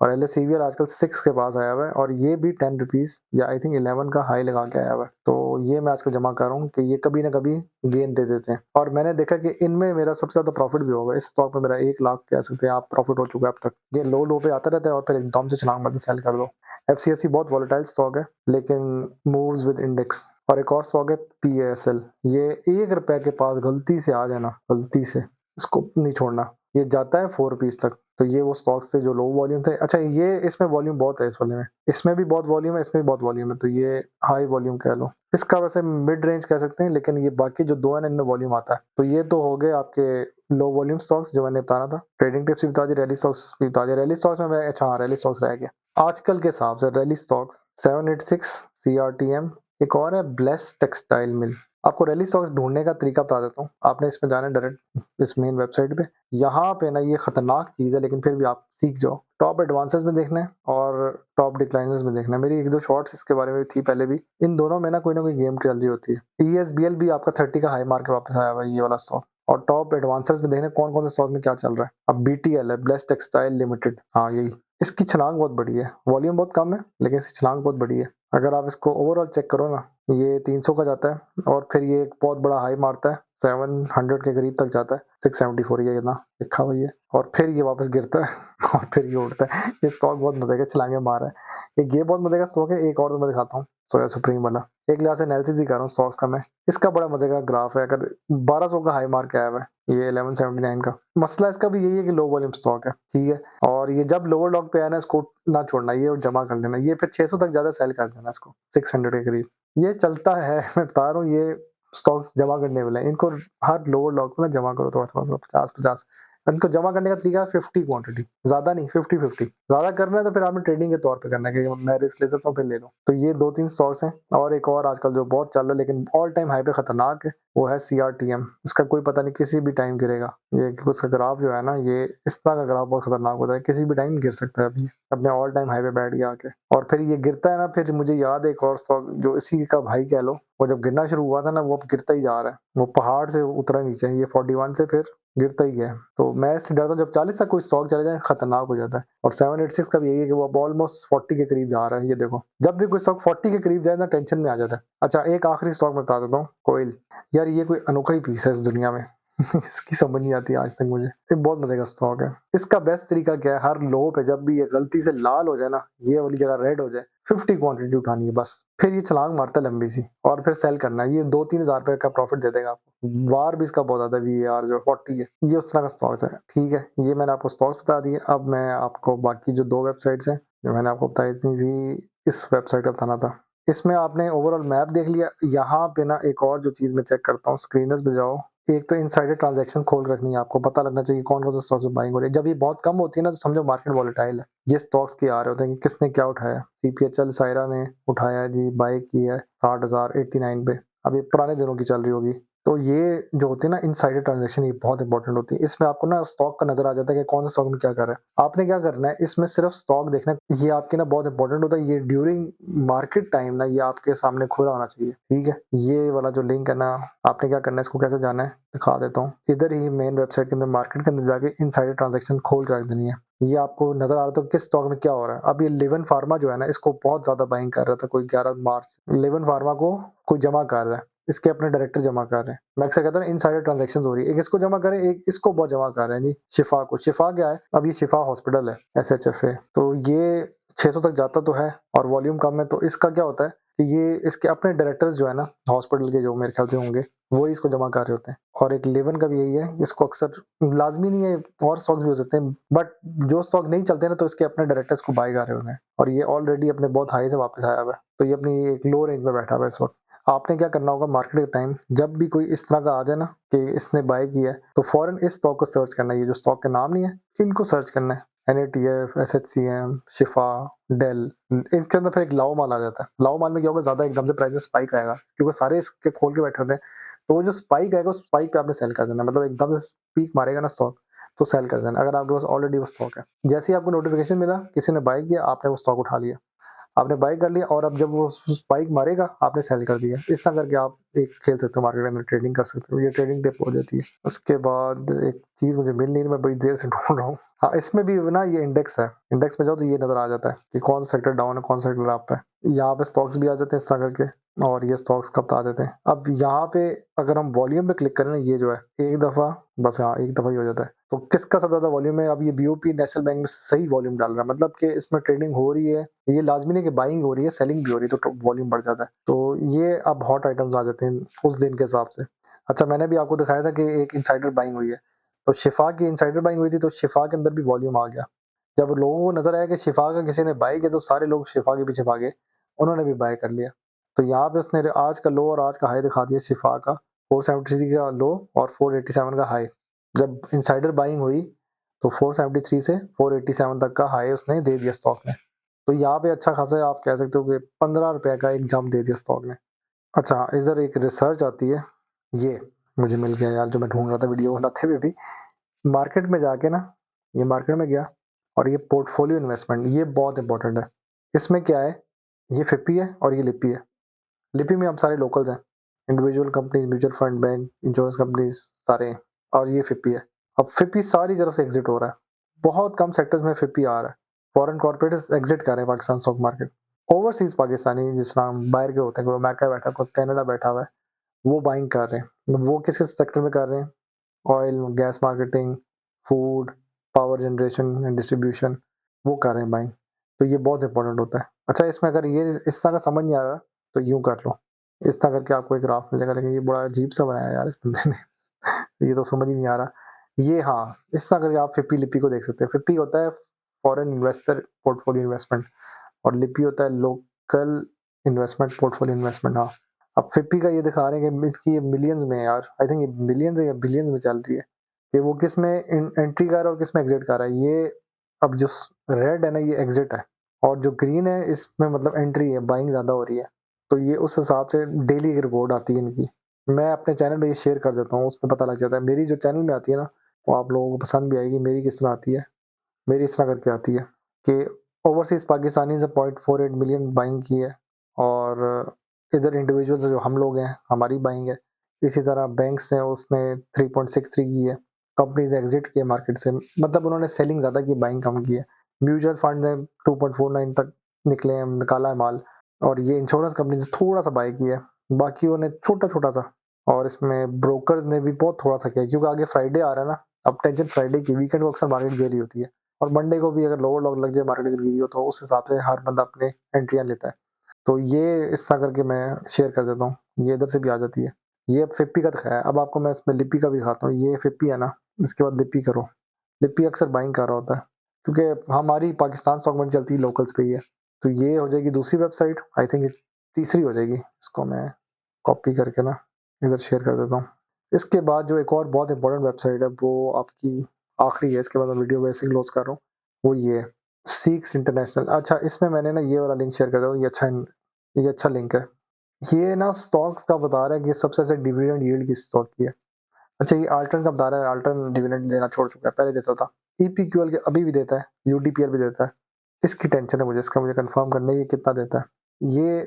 और LSCVR आजकल 6 के पास आया हुआ है और ये भी 10 रुपीज़ या आई थिंक 11 का हाई लगा के आया हुआ है। तो ये मैं आजकल जमा कर रहा हूँ कि ये कभी ना कभी गेन दे देते हैं और मैंने देखा कि इनमें मेरा सबसे ज़्यादा प्रॉफिट भी होगा। इस स्टॉक में मेरा 1 लाख कह सकते हैं आप प्रॉफिट हो चुका है अब तक। ये लो पे आता रहता है और फिर एकदम से छलांग मार के सेल कर दो। FCSE बहुत वोलेटाइल स्टॉक है लेकिन मूव्स विद इंडेक्स। और एक और स्टॉक है PASL, ये 1 रुपए के पास गलती से आ जाए ना, गलती से इसको नहीं छोड़ना। ये जाता है 4 रुपीज़ तक। तो ये वो स्टॉक्स थे जो लो वॉल्यूम थे। अच्छा ये इसमें वॉल्यूम बहुत है इस वाले में। इसमें भी बहुत वॉल्यूम है, इसमें भी बहुत वॉल्यूम है। तो ये हाई वॉल्यूम कह लो। इसका वैसे मिड रेंज कह सकते हैं लेकिन ये बाकी जो 2 है ना इनमें वॉल्यूम आता है। तो ये तो हो गए आपके लो वॉल्यूम स्टॉक्स जो मैंने बताना था। ट्रेडिंग टिप्स भी बता दी, रैली स्टॉक्स भी बता दिए। रैली स्टॉक्स में मैं अच्छा हाँ, रैली स्टॉक्स रह गया। आजकल के हिसाब से रैली स्टॉक्स 786 CRTM, एक और है ब्लेस टेक्सटाइल मिल। आपको रैली स्टॉक्स ढूंढने का तरीका बता देता हूँ। आपने इसमें जाना है डायरेक्ट इस मेन वेबसाइट पे। यहाँ पे ना ये खतरनाक चीज़ है लेकिन फिर भी आप सीख जाओ। टॉप एडवांसेस में देखना है और टॉप डिक्लाइनर्स में देखना है। मेरी 1-2 शॉर्ट्स इसके बारे में थी पहले भी। इन दोनों में ना कोई गेम चल रही होती है। ESBL भी आपका 30 का हाई मार के वापस आया हुआ है ये वाला स्टॉक। और टॉप एडवांसर्स में देखना कौन-कौन से स्टॉक में क्या चल रहा है। अब BTL है, ब्लेस टेक्सटाइल लिमिटेड, हाँ यही। इसकी छलांग बहुत बड़ी है, वॉल्यूम बहुत कम है लेकिन इसकी छलांग बहुत बड़ी है। अगर आप इसको ओवरऑल चेक करो ना, ये 300 का जाता है और फिर ये एक बहुत बड़ा हाई मारता है, 700 के करीब तक जाता है, 674 ये कितना लिखा हुआ है और फिर ये वापस गिरता है और फिर ये उठता है। ये स्टॉक बहुत मजे का छलांगे मार रहा है। एक ये बहुत मजे का स्टॉक है, एक और तो मैं दिखाता हूँ, सोया सुप्रीम वाला। एक लिहाज से एनालिसिस ही कर रहा हूँ स्टॉक्स का मैं। इसका बड़ा मजे का ग्राफ है। अगर 1200 का हाई मार के आया हुआ है, ये 1179 का। मसला इसका भी यही है कि लो वॉल्यूम स्टॉक है, ठीक है। और ये जब लोअर लॉक पे आया ना इसको ना छोड़ना, ये जमा कर लेना। ये फिर 600 तक ज्यादा सेल कर देना इसको, 600 के करीब। ये चलता है मैं बता रहा हूँ। ये स्टॉक्स जमा करने वाले हैं, इनको हर लोअर लॉक पे ना जमा करो थोड़ा-थोड़ा 50-50। इनको जमा करने का तरीका है 50 क्वांटिटी, ज्यादा नहीं, 50-50। ज्यादा करना है तो फिर आपने ट्रेडिंग के तौर पे करना है कि मैं रिस्क ले सकता हूँ फिर ले लो। तो ये 2-3 स्टॉक्स हैं और एक और आजकल जो बहुत चल रहा है लेकिन ऑल टाइम हाई पे खतरनाक है, वो है CRTM। इसका कोई पता नहीं किसी भी टाइम गिरेगा। ये उसका ग्राफ जो है ना, ये इस तरह का ग्राफ बहुत खतरनाक होता है, किसी भी टाइम गिर सकता है। अभी अपने ऑल टाइम हाई पे बैठ गया आके और फिर ये गिरता है ना। फिर मुझे याद है एक और स्टॉक जो इसी का भाई कह लो, वो जब गिरना शुरू हुआ था ना, वो अब गिरता ही जा रहा है। वो पहाड़ से उतरा नीचे, ये 41 से फिर गिरता ही गया। तो मैं इससे डरता हूँ जब 40 तक कोई स्टॉक चले जाए खतरनाक हो जाता है। और 786 का भी यही है कि वो अब ऑलमोस्ट 40 के करीब जा रहा है। ये देखो, जब भी कोई स्टॉक 40 के करीब जाए ना, टेंशन में आ जाता है। अच्छा एक आखिरी स्टॉक मैं बता देता हूँ, कोयल। यार ये कोई अनोखा ही पीस है इस दुनिया में इसकी समझ नहीं आती आज तक मुझे। ये बहुत मजे का स्टॉक है। इसका बेस्ट तरीका क्या है, हर लो पे जब भी ये गलती से लाल हो जाए ना, ये वाली जगह रेड हो जाए, 50 क्वांटिटी उठानी है बस। फिर ये छलांग मारता है लंबी सी और फिर सेल करना है। ये 2-3 हजार रुपए का प्रॉफिट दे देगा आपको। वार भी इसका बहुत आता है, VAR जो 40 है, ये उस तरह का स्टॉक है। ठीक है, ये मैंने आपको स्टॉक्स बता दिए। अब मैं आपको बाकी जो 2 वेबसाइट्स हैं जो मैंने आपको बताई थी, इस वेबसाइट का बताना था। इसमें आपने ओवरऑल मैप देख लिया। यहाँ पे ना एक और जो चीज़ मैं चेक करता हूँ, स्क्रीनर्स पे जाओ। एक तो इनसाइडर ट्रांजैक्शन खोल रखनी है आपको, पता लगना चाहिए कौन-कौन से स्टॉक्स में बाइंग हो रही है। जब ये बहुत कम होती है ना तो समझो मार्केट वोलेटाइल है। ये स्टॉक्स के आ रहे होते हैं कि किसने क्या उठाया। CPHL सायरा ने उठाया जी, बाय की है 60,089 पे। अब ये पुराने दिनों की चल रही होगी। तो ये जो होती है ना इनसाइडर ट्रांजैक्शन, ये बहुत इंपॉर्टेंट होती है। इसमें आपको ना स्टॉक का नजर आ जाता है कि कौन सा स्टॉक में क्या कर रहा है। आपने क्या करना है, इसमें सिर्फ स्टॉक देखना है। ये आपके ना बहुत इंपॉर्टेंट होता है। ये ड्यूरिंग मार्केट टाइम ना ये आपके सामने खुला होना चाहिए, ठीक है। ये वाला जो लिंक है ना, आपने क्या करना है, इसको कैसे जाना है दिखा देता हूँ। इधर ही मेन वेबसाइट के अंदर मार्केट के अंदर जाके इनसाइडर ट्रांजैक्शन खोल के रख देनी है। ये आपको नजर आ रहा था किस स्टॉक में क्या हो रहा है। अब ये लिवन फार्मा जो है ना, इसको बहुत ज्यादा बाइंग कर रहा था कोई 11 मार्च। लिवन फार्मा को कोई जमा कर रहा है, इसके अपने डायरेक्टर जमा कर रहे हैं। मैं अक्सर कहता हूँ इनसाइडर ट्रांजैक्शन हो रही है। एक इसको जमा करे, एक इसको बहुत जमा कर रहे हैं जी, शिफा को। शिफा क्या है, अब ये शिफा हॉस्पिटल है, SHFA। तो ये 600 तक जाता तो है और वॉल्यूम कम है। तो इसका क्या होता है कि ये इसके अपने डायरेक्टर्स जो है ना हॉस्पिटल के, जो मेरे ख्याल से होंगे, वो इसको जमा कर रहे होते हैं। और एक लेवन का भी यही है। इसको अक्सर लाजमी नहीं है, और स्टॉक्स भी हो सकते हैं, बट जो स्टॉक नहीं चलते ना तो इसके अपने डायरेक्टर्स को बाय कर रहे होते हैं। और ये ऑलरेडी अपने बहुत हाई से वापस आया हुआ है। तो ये अपनी एक लो रेंज में बैठा हुआ है इस वक्त। आपने क्या करना होगा, मार्केट के टाइम जब भी कोई इस तरह का आ जाए ना कि इसने बाय किया है, तो फौरन इस स्टॉक को सर्च करना है। ये जो स्टॉक के नाम नहीं है, इनको सर्च करना है। NATF, SHCM, शिफा, डेल, इनके अंदर फिर एक लाओ माल आ जाता है। लाओ माल में क्या होगा, ज्यादा एकदम से प्राइस में स्पाइक आएगा क्योंकि सारे इसके खोल के बैठे होते हैं। तो वो जो स्पाइक आएगा, उस स्पाइक पे आपने सेल कर देना। मतलब एकदम से पीक मारेगा ना स्टॉक, तो सेल कर देना अगर आपके पास ऑलरेडी वो स्टॉक है। जैसे ही आपको नोटिफिकेशन मिला किसी ने बाय किया, आपने वो स्टॉक उठा लिया। आपने बाय कर लिया और अब जब वो स्पाइक मारेगा आपने सेल कर दिया। इस तरह करके आप एक खेल सकते हो मार्केट में, ट्रेडिंग कर सकते हो। ये ट्रेडिंग टिप हो जाती है। उसके बाद एक चीज़ मुझे मिल नहीं रही, मैं बड़ी देर से ढूँढ रहा हूँ। हाँ, इसमें भी ना ये इंडेक्स है। इंडेक्स में जाओ तो ये नज़र आ जाता है कि कौन सा सेक्टर डाउन है, कौन सा सेक्टर अप है। यहाँ पे स्टॉक्स भी आ जाते हैं इस तरह करके, और ये स्टॉक्स कब आ जाते हैं। अब यहाँ पे अगर हम वॉल्यूम पे क्लिक करें ना, ये जो है एक दफ़ा, बस हाँ एक दफ़ा ही हो जाता है। तो किसका सबसे ज़्यादा वॉल्यूम है? अब ये बीओपी नेशनल बैंक में सही वॉल्यूम डाल रहा है, मतलब कि इसमें ट्रेडिंग हो रही है। ये लाज़मी नहीं कि बाइंग हो रही है, सेलिंग भी हो रही है, तो वॉल्यूम बढ़ जाता है। तो ये अब हॉट आइटम्स आ जाते हैं उस दिन के हिसाब से। अच्छा, मैंने भी आपको दिखाया था कि एक इनसाइडर बाइंग हुई है, तो शिफा की इनसाइडर बाइंग हुई थी, तो शिफा के अंदर भी वॉल्यूम आ गया। जब लोगों को नज़र आया कि शिफा का किसी ने बाय किया, तो सारे लोग शिफा के पीछे भागे, उन्होंने भी बाय कर लिया। तो यहाँ पे उसने आज का लो और आज का हाई दिखा दिया शिफा का, 473 का लो और 487 का हाई। जब इनसाइडर बाइंग हुई तो 473 से 487 तक का हाई उसने दे दिया स्टॉक ने। तो यहाँ पे अच्छा खासा आप कह सकते हो कि 15 रुपए का एक जंप दे दिया स्टॉक ने। अच्छा, इधर एक रिसर्च आती है, ये मुझे मिल गया यार, जो मैं ढूंढ रहा था वीडियो बनाते हुए भी। मार्केट में जाके ना, ये मार्केट में गया और ये पोर्टफोलियो इन्वेस्टमेंट, ये बहुत इंपॉर्टेंट है। इसमें क्या है, ये फिप्पी है और ये लिप्पी है। लिपि में हम सारे लोकल्स हैं, individual companies, mutual fund, bank, insurance companies सारे हैं। और ये फिप्पी है। अब फिप्पी सारी तरफ से एग्जिट हो रहा है, बहुत कम सेक्टर्स में फिप्पी आ रहा है। फॉरेन कॉर्पोरेट्स एग्जिट कर रहे हैं Pakistan stock market. Overseas Pakistani जिस तरह बाहर के होते हैं, कोई अमेरिका बैठा, कोई कनाडा बैठा हुआ है, वो बाइंग कर रहे हैं। वो किस किस सेक्टर में कर रहे हैं? Oil, gas marketing, food, power generation and distribution, वो कर रहे हैं बाइंग। तो ये बहुत इंपॉर्टेंट होता है। अच्छा, इसमें अगर ये इस तरह का समझ नहीं आ रहा तो यूँ कर लो, इस तरह करके आपको एक ग्राफ मिलेगा, लेकिन ये बड़ा अजीब सा बनाया यार इस बंदे ने। ये तो समझ ही नहीं आ रहा। ये हाँ, इस तरह करके आप फिप्पी लिपि को देख सकते हैं। फिप्पी होता है फॉरेन इन्वेस्टर पोर्टफोलियो इन्वेस्टमेंट, और लिपि होता है लोकल इन्वेस्टमेंट पोर्टफोलियो इन्वेस्टमेंट। हाँ, अब फिफ्टी का ये दिखा रहे हैं कि इसकी ये मिलियंस में है यार, आई थिंक ये मिलियंस या बिलियंस में चल रही है कि वो किस में एंट्री कर रहा है और किस में एग्जिट कर रहा है। ये अब जो रेड है ना, ये एग्जिट है, और जो ग्रीन है इसमें मतलब एंट्री है, बाइंग ज़्यादा हो रही है। तो ये उस हिसाब से डेली की रिपोर्ट आती है इनकी। मैं अपने चैनल में ये शेयर कर देता हूँ, उसमें पता लग जाता है। मेरी जो चैनल में आती है ना, वो आप लोगों को पसंद भी आएगी। मेरी किस तरह आती है, मेरी इस तरह करके आती है कि ओवरसीज़ पाकिस्तानी से 0.48 मिलियन बाइंग की है, और इधर इंडिविजुअल्स जो हम लोग हैं, हमारी बाइंग है। इसी तरह बैंक्स हैं, उसने 3.63 की है। कंपनीज एग्जिट किए मार्केट से, मतलब उन्होंने सेलिंग ज़्यादा की, बाइंग कम की है। म्यूचुअल फंड ने 2.49 तक निकले हैं, निकाला है माल। और ये इंश्योरेंस कंपनी ने थोड़ा सा बाय किया है, बाकी उन्हें छोटा छोटा सा। और इसमें ब्रोकर्स ने भी बहुत थोड़ा सा किया, क्योंकि आगे फ्राइडे आ रहा है ना। अब टेंशन फ्राइडे की, वीकेंड को अक्सर मार्केट गिरी होती है, और मंडे को भी अगर लोअर लॉक लग जाए, मार्केट गिरी हो, तो उस हिसाब से हर बंदा अपने एंट्रियां लेता है। तो ये इस तरह करके मैं शेयर कर देता हूँ, ये इधर से भी आ जाती है। ये अब फिप्पी का दिखाया है, अब आपको मैं इसमें लिपि का भी दिखाता हूँ। ये फिप्पी है ना, इसके बाद लिपि करो। लिपि अक्सर बाइंग कर रहा होता है, क्योंकि हमारी पाकिस्तान स्टॉक मार्केट चलती है लोकल्स पे ही है। तो ये हो जाएगी दूसरी वेबसाइट, आई थिंक तीसरी हो जाएगी। इसको मैं कॉपी करके ना इधर शेयर कर देता हूँ। इसके बाद जो एक और बहुत इंपॉर्टेंट वेबसाइट है, वो आपकी आखिरी है, इसके बाद मैं वीडियो वैसे ही क्लोज कर रहा हूँ। वो ये है, सीक्स इंटरनेशनल। अच्छा, इसमें मैंने ना ये वाला लिंक शेयर कर रहा हूँ, ये अच्छा लिंक है। ये ना स्टॉक्स का बता रहा है कि सबसे अच्छा डिविडेंड यील्ड किस स्टॉक की है। अच्छा, ये आल्टर्न का बता रहा है, आल्टर्न डिविडेंड देना छोड़ चुका है, पहले देता था। ईपीक्यूएल के अभी भी देता है, यूडीपीएल भी देता है। इसकी टेंशन है मुझे, इसका मुझे कंफर्म करना है ये कितना देता है। ये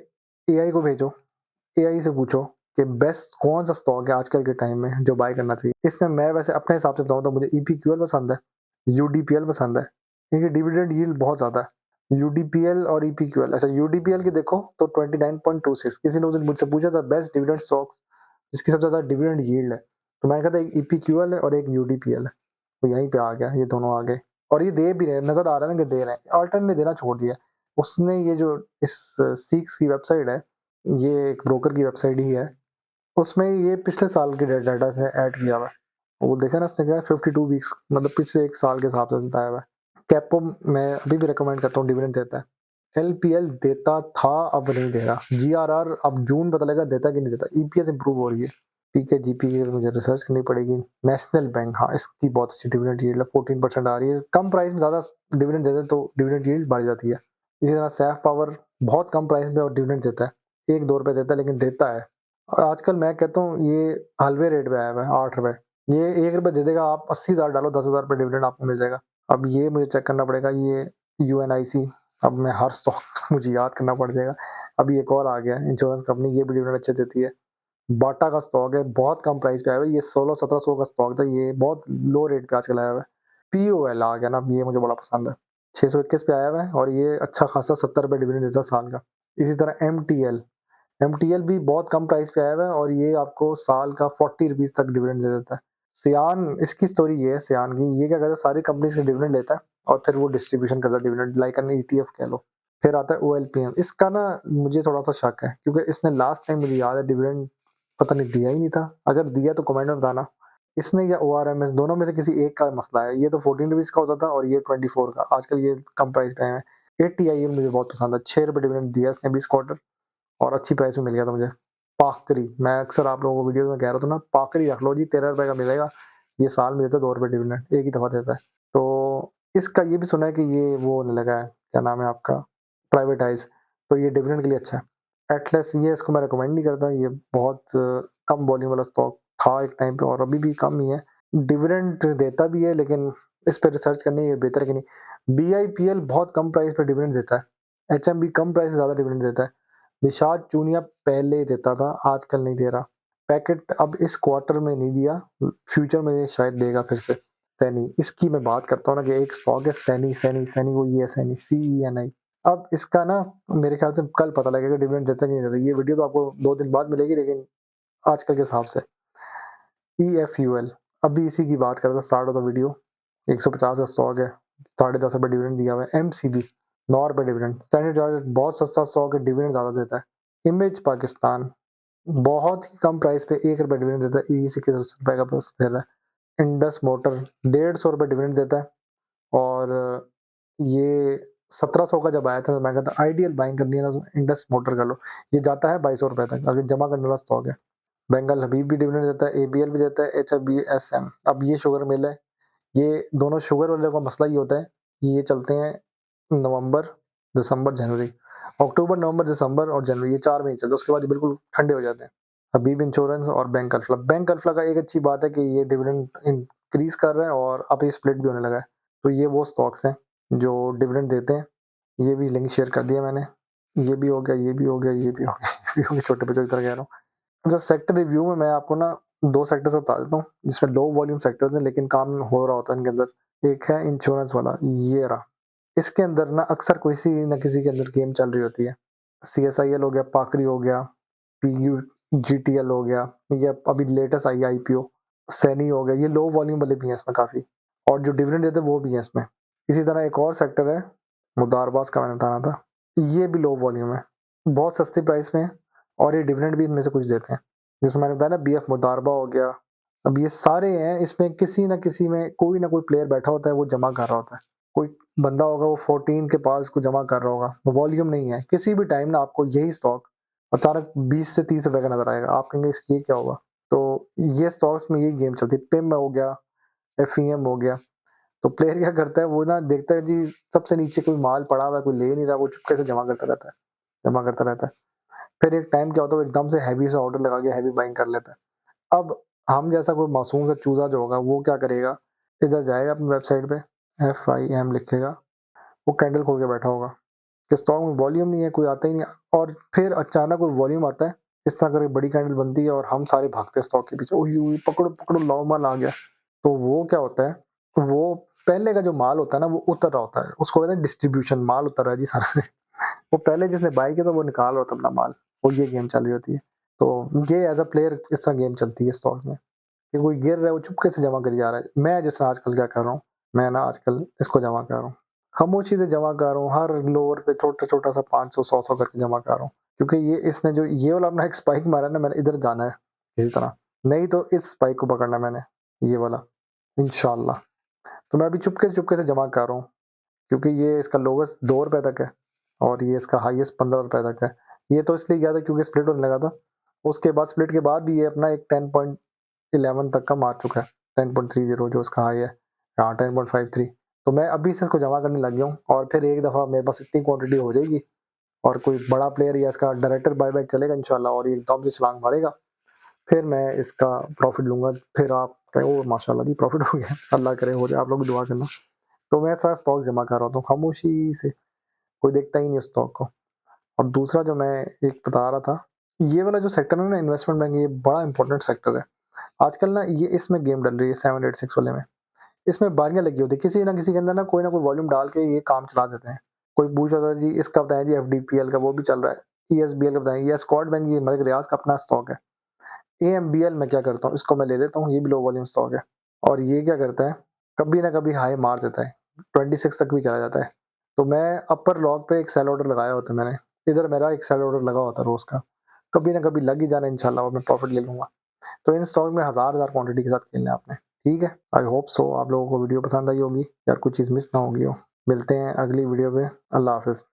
एआई को भेजो, एआई से पूछो कि बेस्ट कौन सा स्टॉक है आजकल के टाइम में जो बाय करना चाहिए। इसमें मैं वैसे अपने हिसाब से बताऊँ तो मुझे ईपीक्यूएल पसंद है, यूडीपीएल पसंद है। इनकी डिविडेंड यील्ड बहुत ज़्यादा है, यूडीपीएल और ईपीक्यूएल। अच्छा, यूडीपीएल की देखो तो 29.26। किसी ने उस दिन मुझसे पूछा था बेस्ट डिविडेंड स्टॉक्स जिसकी सबसे ज़्यादा डिविडेंड यील्ड है, तो मैंने कहा था एक ईपीक्यूएल है और एक यूडीपीएल है। तो यहीं पे आ गया, ये दोनों आ गए, और ये दे भी रहे, नजर आ रहा है ना कि दे रहे हैं। ऑल्टन ने देना छोड़ दिया। उसने ये जो इस सीक्स की वेबसाइट है, ये एक ब्रोकर की वेबसाइट ही है, उसमें ये पिछले साल के डाटा से ऐड किया हुआ है। वो देखा ना, उसने क्या 52 वीक्स, मतलब पिछले एक साल के हिसाब से बताया हुआ है। कैपो मैं अभी भी रिकमेंड करता हूँ, डिविडेंड देता है। एलपीएल देता था, अब नहीं दे रहा। जीआरआर अब जून पता लगा देता कि नहीं देता। ईपीएस इंप्रूव हो रही है। पीके जीपी की मुझे रिसर्च करनी पड़ेगी। नेशनल बैंक, हाँ इसकी बहुत अच्छी डिविडेंड यील्ड है, 14% आ रही है। कम प्राइस में ज़्यादा डिविडेंड देते हैं तो डिविडेंड यील्ड बढ़ जाती है। इसी तरह सैफ पावर बहुत कम प्राइस में और डिविडेंड देता है, 1-2 रुपये देता है लेकिन देता है। और आजकल मैं कहता हूँ ये हलवे रेट पे आया हुआ है, 8 रुपये। ये 1 रुपये दे देगा, आप 80,000 डालो, 10,000 रुपये डिविडेंड आपको मिल जाएगा। अब ये मुझे चेक करना पड़ेगा, ये यूएनआईसी अब मैं हर स्टॉक मुझे याद करना पड़ जाएगा। अभी एक और आ गया इंश्योरेंस कंपनी, ये भी डिविडेंड अच्छे देती है। बाटा का स्टॉक है, बहुत कम प्राइस पे आया हुआ है, ये 1600-1700 का स्टॉक था, ये बहुत लो रेट पे आजकल आया हुआ है। पीओएल आ गया ना, ये मुझे बड़ा पसंद है, 621 पे आया हुआ है और ये अच्छा खासा 70 रुपये डिविडेंड देता है साल का। इसी तरह एमटीएल भी बहुत कम प्राइस पे आया हुआ है और ये आपको साल का 40 रुपीज तक डिविडेंड दे देता है। सियान, इसकी स्टोरी ये है सियान की, ये क्या करता है सारी कंपनी से डिविडेंड लेता है और फिर वो डिस्ट्रीब्यूशन करता है डिविडेंड, लाइक एन ईटीएफ कह लो। फिर आता है ओएलपीएम, इसका ना मुझे थोड़ा सा शक है क्योंकि इसने लास्ट टाइम मुझे याद है डिविडेंड पता नहीं दिया ही नहीं था, अगर दिया तो कमेंट में बताना। इसने या ओआरएमएस दोनों में से किसी एक का मसला है, ये तो 14 रुपीज का होता था और ये 24 का, आजकल ये कम प्राइस पे है। एटीआईएल मुझे बहुत पसंद है, 6 रुपये डिविडेंड दिया इसने 20 क्वार्टर और अच्छी प्राइस में मिल गया था मुझे। पाखरी, मैं अक्सर आप लोगों को वीडियो में कह रहा था ना, पाखरी रख लो जी, 13 रुपये का मिलेगा, ये साल में देता है 2 रुपये डिविडेंड, एक ही दफा देता है। तो इसका ये भी सुना है कि ये वो होने लगा है, क्या नाम है आपका, प्राइवेटाइज, तो ये डिविडेंड के लिए अच्छा है। एटलस, ये इसको मैं रिकमेंड नहीं करता, ये बहुत कम वॉल्यूम वाला स्टॉक था एक टाइम पे और अभी भी कम ही है, डिविडेंड देता भी है लेकिन इस पर रिसर्च करनी है बेहतर कि नहीं। बीआईपीएल बहुत कम प्राइस पे डिविडेंड देता है, एचएमबी कम प्राइस में ज्यादा डिविडेंड देता है। निषाद चूनिया पहले देता था, आजकल नहीं दे रहा। पैकेट अब इस क्वार्टर में नहीं दिया, फ्यूचर में शायद देगा फिर से। सैनी, इसकी मैं बात करता हूँ ना कि एक स्टॉक है सैनी, सैनी सैनी वो ये है सैनी, CENI। अब इसका ना मेरे ख्याल से कल पता लगेगा डिविडेंड देता कि नहीं देता, ये वीडियो तो आपको 2 दिन बाद मिलेगी लेकिन आजकल के हिसाब से। EFUL, अभी इसी की बात कर रहा था, स्टार्ट होता वीडियो, 150 का स्टॉक है, 10.5 रुपये डिविडेंड दिया हुआ है। MCB 9 रुपये डिविडेंड, स्टैंडर्ड चार्टर्ड बहुत सस्ता स्टॉक है, डिविडेंड ज्यादा देता है। इमेज पाकिस्तान बहुत ही कम प्राइस पे 1 रुपये डिविडेंड देता है, इसी के 10 रुपये का बस फेल है। इंडस मोटर 150 रुपये डिविडेंड देता है और ये 1700 का जब आया था तो मैं कहता आइडियल बाइंग करनी है ना तो इंडस मोटर कर लो, ये जाता है 2200 रुपये तक, अगर जमा करने वाला स्टॉक है। बेंगल हबीब भी डिविडेंड देता है, ABL भी देता है, HFBSM। अब ये शुगर मिल है, ये दोनों शुगर वाले का मसला ही होता है कि ये चलते हैं नवंबर, दिसंबर, जनवरी, अक्टूबर, नवंबर, दिसंबर और जनवरी, ये 4 महीने चलते हैं, उसके बाद ये बिल्कुल ठंडे हो जाते हैं। हबीब इंश्योरेंस और बैंक अल्फला का एक अच्छी बात है कि ये डिविडेंड इंक्रीज कर रहा है और अब ये स्प्लिट भी होने लगा है। तो ये वो स्टॉक्स हैं जो डिविडेंड देते हैं, ये भी लिंक शेयर कर दिया मैंने। ये भी हो गया, ये भी हो गया, ये भी हो गया, ये भी हो गया, छोटे बच्चों की तरह कह रहा हूँ। अच्छा, सेक्टर रिव्यू में मैं आपको ना 2 सेक्टर्स बता देता हूँ जिसमें लो वॉल्यूम सेक्टर्स हैं लेकिन काम हो रहा होता है इनके अंदर। एक है इंश्योरेंस वाला, ये रहा, इसके अंदर ना अक्सर किसी न किसी के अंदर गेम चल रही होती है। CSIL हो गया, पाकरी हो गया, PUGTL हो गया, ये अभी लेटेस्ट आई IPO, सैनी हो गया, ये लो वॉल्यूम वाले भी हैं इसमें काफ़ी, और जो डिविडेंड देते हैं वो भी हैं इसमें। इसी तरह एक और सेक्टर है मुदारबास का, मैंने बताना था, ये भी लो वॉल्यूम है, बहुत सस्ती प्राइस में है और ये डिविडेंड भी इनमें से कुछ देते हैं, जिसमें मैंने बताया ना BF मुदारबा हो गया। अब ये सारे हैं, इसमें किसी न किसी में कोई ना कोई प्लेयर बैठा होता है, वो जमा कर रहा होता है, कोई बंदा होगा वो 14 के पास को जमा कर रहा होगा, वॉल्यूम नहीं है, किसी भी टाइम ना आपको यही स्टॉक अचानक 20 से 30 रुपए का नजर आएगा, आप कहेंगे इसकी क्या होगा। तो ये स्टॉक्स में यही गेम चलती है, पिम हो गया, FEM हो गया। तो प्लेयर क्या करता है, वो ना देखता है जी सबसे नीचे कोई माल पड़ा हुआ है, कोई ले नहीं रहा, वो चुपके से जमा करता रहता है, जमा करता रहता है। फिर एक टाइम क्या होता है, वो एकदम से हैवी सा ऑर्डर लगा के हैवी बाइंग कर लेता है। अब हम जैसा कोई मासूम सा चूजा जो होगा वो क्या करेगा, इधर जाएगा अपनी वेबसाइट पे, FIM लिखेगा, वो कैंडल खोल के बैठा होगा कि स्टॉक में वॉल्यूम नहीं है, कोई आता ही नहीं, और फिर अचानक कोई वॉल्यूम आता है, इस तरह करके बड़ी कैंडल बनती है और हम सारे भागते हैं स्टॉक के पीछे, ओही पकड़ो पकड़ो लाओ माल आ गया। तो वो क्या होता है, वो पहले का जो माल होता है ना वो उतर रहा होता है, उसको कहते हैं डिस्ट्रीब्यूशन, माल उतर रहा है जी सर से। वो पहले जिसने बाई किया था वो निकाल रहा होता है अपना माल, वो ये गेम चल रही होती है। तो ये एज अ प्लेयर इस तरह गेम चलती है स्टॉक्स में कि कोई गिर रहा है वो चुपके से जमा कर जा रहा है। मैं जैसे आजकल क्या कर रहा हूँ, मैं ना आजकल इसको जमा कर रहा हूँ, खामोशी से जमा कर रहा हूँ, हर लोअर पे छोटा छोटा सा 500 100 करके जमा कर रहा हूँ, क्योंकि ये इसने जो ये वाला अपना एक स्पाइक मारा ना, मैंने इधर जाना है इसी तरह, नहीं तो इस स्पाइक को पकड़ना है मैंने, ये वाला, इंशाल्लाह। तो मैं अभी चुपके से जमा कर रहा हूँ क्योंकि ये इसका लोवेस्ट 2 रुपए तक है और ये इसका हाईएस्ट 15 रुपए तक है। ये तो इसलिए गया था क्योंकि स्प्लिट होने लगा था, उसके बाद स्प्लिट के बाद भी ये अपना एक 10.11 तक का मार चुका है, 10.30 जो उसका हाई है, हाँ 10.53। तो मैं अभी से इसको जमा करने लग गया हूँ और फिर एक दफ़ा मेरे पास इतनी क्वांटिटी हो जाएगी और कोई बड़ा प्लेयर या इसका डायरेक्टर बायबैक चलेगा इंशाल्लाह और ये एकदम से छलांग मारेगा, फिर मैं इसका प्रॉफिट लूंगा। फिर आप कहें ओ माशाल्लाह जी प्रॉफिट हो गया, अल्लाह करे हो जाए, आप लोग भी दुआ करना। तो मैं सारा स्टॉक जमा कर रहा हूँ खामोशी से, कोई देखता ही नहीं उस स्टॉक को। और दूसरा जो मैं एक बता रहा था, ये वाला जो सेक्टर है ना इन्वेस्टमेंट बैंक, ये बड़ा इंपॉर्टेंट सेक्टर है। आजकल ना ये इसमें गेम डल रही है 786 वाले में। इसमें बारियाँ लगी होती है, किसी ना किसी के अंदर ना कोई वॉल्यूम डाल के ये काम चला देते हैं। कोई पूछ रहा था जी इसका बताएँ जी एफडीपीएल का, वो भी चल रहा है। ईएसबीएल का बताएँ, ये स्क्वाड बैंक, ये मलिक रियाज का अपना स्टॉक है। एएमबीएल मैं क्या करता हूँ, इसको मैं ले लेता हूँ, ये भी लो वॉल्यूम स्टॉक है। और ये क्या करता है, कभी ना कभी हाई मार देता है, 26 तक भी चला जाता है। तो मैं अपर लॉग पे एक सेल ऑर्डर लगाया होता है मैंने, इधर मेरा एक सेल ऑर्डर लगा होता है रोज़ का। कभी ना कभी लग ही जाना इंशाल्लाह, और मैं प्रॉफिट ले लूँगा। तो इन स्टॉक में हज़ार क्वांटिटी के साथ खेलना है आपने, ठीक है? आई होप सो आप लोगों को वीडियो पसंद आई होगी, या कुछ चीज़ मिस ना होगी हो। मिलते हैं अगली वीडियो में। अल्लाह हाफ़िज़।